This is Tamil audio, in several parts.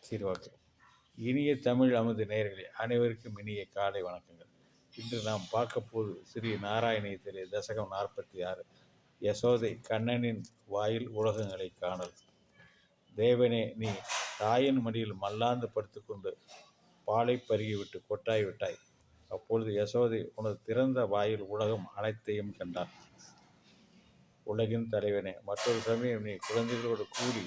சரி, ஓகே. இனிய தமிழ் அமுது நேயர்களே அனைவருக்கும் இனிய காலை வணக்கங்கள். இன்று நாம் பார்க்கப்போது ஸ்ரீ நாராயணியத்திலே தசகம் 46 யசோதை கண்ணனின் வாயில் உலகங்களை காணல். தேவனே, நீ தாயின் மடியில் மல்லாந்து படுத்துக்கொண்டு பாலை பருகிவிட்டு கொட்டாய் விட்டாய். அப்பொழுது யசோதை உனது திறந்த வாயில் உலகம் அனைத்தையும் கண்டாள். உலகின் தலைவனே, மற்றொரு சமயம் நீ குழந்தைகளோடு கூடி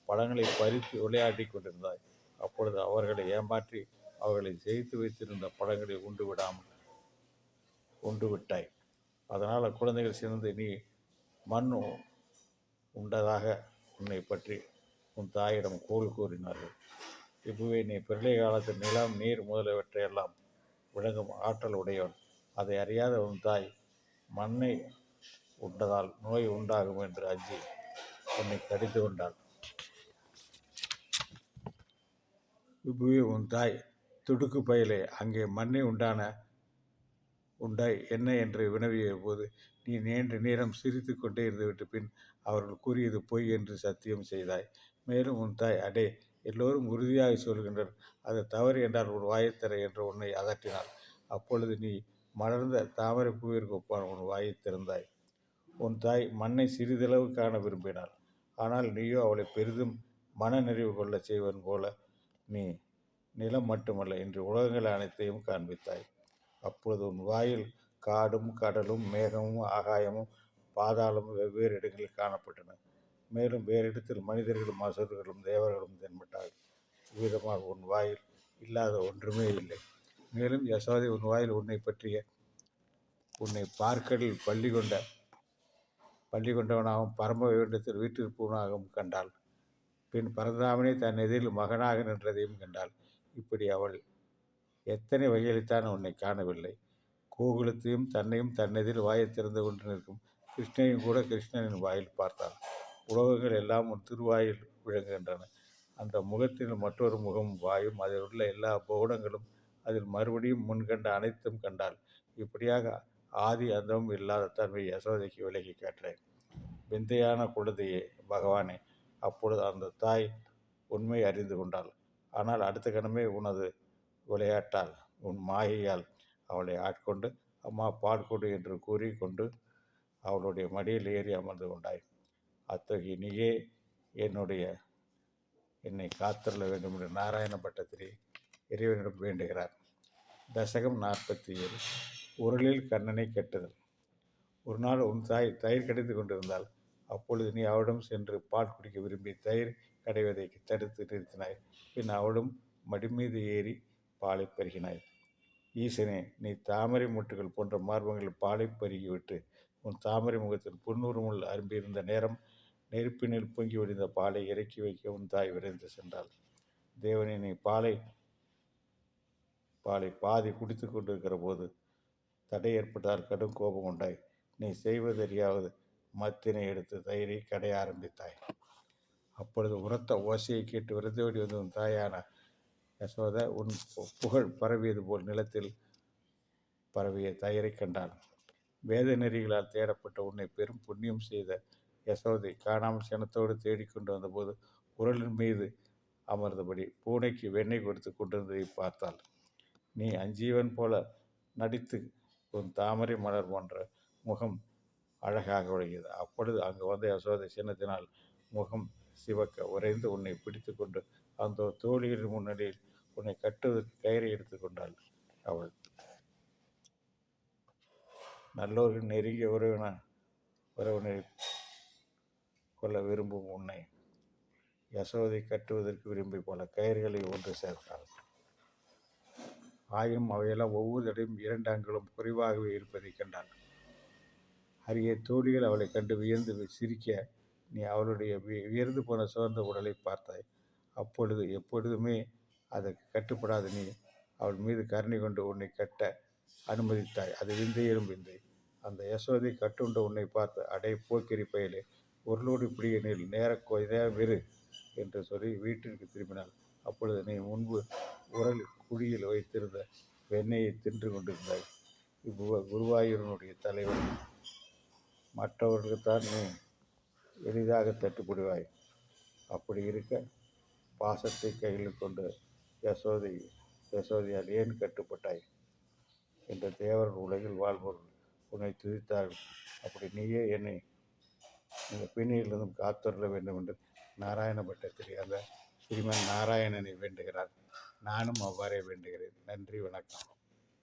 பழங்களை பறித்து விளையாடி கொண்டிருந்தாய். அப்பொழுது அவர்களை ஏமாற்றி அவர்களை சேர்த்து வைத்திருந்த பழங்களை உண்டு விட்டாய். அதனால் குழந்தைகள் சேர்ந்து நீ மண் உண்டதாக உன்னை பற்றி உன் தாயிடம் கோல் கூறினார்கள். இப்பவே நீ பிள்ளை காலத்தில் நிலம் நீர் முதலியவற்றையெல்லாம் விளங்கும் ஆற்றல் உடையவன். அதை அறியாத உன் தாய் மண்ணை உண்டதால் நோய் உண்டாகும் என்று அஞ்சி உன்னை கடித்து கொண்டாள். இப்பவே உன் தாய் துடுக்கு பயலே அங்கே மண்ணை உண்டாய் என்ன என்று வினவிய போது நீ நீண்ட நேரம் சிரித்து கொண்டே இருந்துவிட்டு பின் அவர்கள் கூறியது பொய் என்று சத்தியம் செய்தாய். மேலும் உன் தாய், அடே, எல்லோரும் உறுதியாக சொல்கின்றனர், அது தவறு என்றால் ஒரு வாயைத்தர என்று உன்னை அதட்டினாள். அப்பொழுது நீ மலர்ந்த தாமரை பூவிற்கு ஒப்பான உன் வாயை திறந்தாய். உன் தாய் மண்ணை சிறிதளவு காண விரும்பினாள். ஆனால் நீயோ அவளை பெரிதும் மன நிறைவு கொள்ளச் செய்வன் போல நீ நிலம் மட்டுமல்ல இன்று உலகங்கள் அனைத்தையும் காண்பித்தாய். அப்பொழுது உன் வாயில் காடும் கடலும் மேகமும் ஆகாயமும் பாதாளமும் வெவ்வேறு இடங்களில் காணப்பட்டன. மேலும் வேறு இடத்தில் மனிதர்களும் அசுரர்களும் தேவர்களும் தென்பட்டார்கள். இவ்விதமாக உன் வாயில் இல்லாத ஒன்றுமே இல்லை. மேலும் யசோதை உன் வாயில் உன்னை பார்க்கடலில் பள்ளி கொண்டவனாகவும் பரம வேண்டத்தில் வீட்டிருப்பவனாகவும் கண்டாள். பின் பரந்தாமனே தன் எதிரில் மகனாக நின்றதையும் கண்டாள். இப்படி அவள் எத்தனை வகையளித்தான் உன்னை காணவில்லை. கோகுலத்தையும் தன்னையும் தன்னெதில் வாயை திறந்து கொண்டு நிற்கும் கிருஷ்ணனையும் கூட கிருஷ்ணனின் வாயில் பார்த்தாள். உலகங்கள் எல்லாம் உன் திருவாயில் விளங்குகின்றன. அந்த முகத்தில் மற்றொரு முகம் வாயும் அதில் உள்ள எல்லா பகுடங்களும் அதில் மறுபடியும் முன்கண்ட அனைத்தும் கண்டாள். இப்படியாக ஆதி அந்தமும் இல்லாத தன்மை யசோதைக்கு விலகி காட்டினேன். விந்தையான குழந்தையே பகவானே. அப்பொழுது அந்த தாய் உண்மை அறிந்து கொண்டாள். ஆனால் அடுத்த கணமே உனது விளையாட்டால் உன் மாயையால் அவளை ஆட்கொண்டு அம்மா பால் கொடு என்று கூறி கொண்டு அவளுடைய மடியில் ஏறி அமர்ந்து கொண்டாய். அத்தகைய நீயே என்னை காத்தருள வேண்டும் என்று நாராயண பட்டத்திரி இறைவனிடம் வேண்டுகிறார். தசகம் 47 உரலில் கண்ணனை கெட்டுதல். ஒரு நாள் உன் தாய் தயிர் கடைந்து கொண்டிருந்தாள். அப்பொழுது நீ அவளிடம் சென்று பால் குடிக்க விரும்பி தயிர் கடைவதை தடுத்து நிறுத்தினாய். பின் அவளும் மடிமீது ஏறி பாலை பருகினாய். ஈசனே, நீ தாமரை மொட்டுகள் போன்ற மார்பங்களில் பாலை பருகிவிட்டு உன் தாமரை முகத்தில் புன்னுருமுள் அரும்பியிருந்த நேரம் நெருப்பினில் பொங்கி வடிந்த பாலை இறக்கி வைக்க உன் தாய் விரைந்து சென்றாள். தேவனே, நீ பாலை பாதி குடித்து கொண்டிருக்கிற போது தடை ஏற்பட்டால் கடும் கோபம் உண்டாய். நீ செய்வதறியாவது மத்தினை எடுத்து தயிரை கடைய ஆரம்பித்தாய். அப்பொழுது உரத்த ஓசையை கேட்டு விரைந்தோடி வந்து உன் தாயான யசோதை உன் புகழ் பரவியது போல் நிலத்தில் பரவிய தயிரை கண்டாள். வேத நெறிகளால் தேடப்பட்ட உன்னை பெரும் புண்ணியம் செய்த யசோதை காணாமல் சினத்தோடு தேடிக்கொண்டு வந்தபோது உரலின் மீது அமர்ந்தபடி பூனைக்கு வெண்ணெய் கொடுத்து கொண்டிருந்ததை பார்த்தாள். நீ அஞ்சீவன் போல நடித்து உன் தாமரை மலர் போன்ற முகம் அழகாக விளங்கியது. அப்பொழுது அங்கு வந்த யசோதை சின்னத்தினால் முகம் சிவக்க உறைந்து உன்னை பிடித்து கொண்டு அந்த தோழிகளின் முன்னணியில் உன்னை கட்டுவதற்கு கயிறை எடுத்து கொண்டாள். அவள் நல்லோர்கள் நெருங்கிய உறவினரை கொள்ள விரும்பும் உன்னை யசோதை கட்டுவதற்கு விரும்பி போல கயிறுகளை ஒன்று சேர்த்தாள். ஆயினும் அவையெல்லாம் ஒவ்வொரு தடையும் 2 அங்குலம் குறைவாகவே இருப்பதை கண்டாள். அரிய தோழிகள் அவளை கண்டு வியந்து சிரிக்க நீ அவளுடைய உயர்ந்து போன சிவந்த உடலை பார்த்தாய். அப்பொழுது எப்பொழுதுமே அதற்கு கட்டுப்படாத நீ அவள் மீது கருணை கொண்டு உன்னை கட்ட அனுமதித்தாய். அது விந்தையிலும் விந்தை. அந்த யசோதை கட்டுண்ட உன்னை பார்த்து, அடே போக்கிரி பயலே, உருளோடு இப்படியே நீள் நேரம் இரு என்று சொல்லி வீட்டிற்கு திரும்பினாள். அப்பொழுது நீ முன்பு உரல் குழியில் வைத்திருந்த வெண்ணெயை தின்று கொண்டிருந்தாய். குருவாயூரனுடைய தலைவன் மற்றவர்களுக்குத்தான் நீ எளிதாக தட்டுப்படுவாய். அப்படி இருக்க பாசத்தை கையில் கொண்டு யசோதையால் ஏன் கட்டுப்பட்டாய் என்ற தேவர் உலகில் வாழ்வோர் உன்னை துதித்தார்கள். அப்படி நீயே என்னை இந்த பிணியிலிருந்தும் காத்தருள வேண்டும் என்று நாராயண பட்டத்திரி அந்த ஸ்ரீமன் நாராயணனை வேண்டுகிறார். நானும் அவ்வாறே வேண்டுகிறேன். நன்றி, வணக்கம்.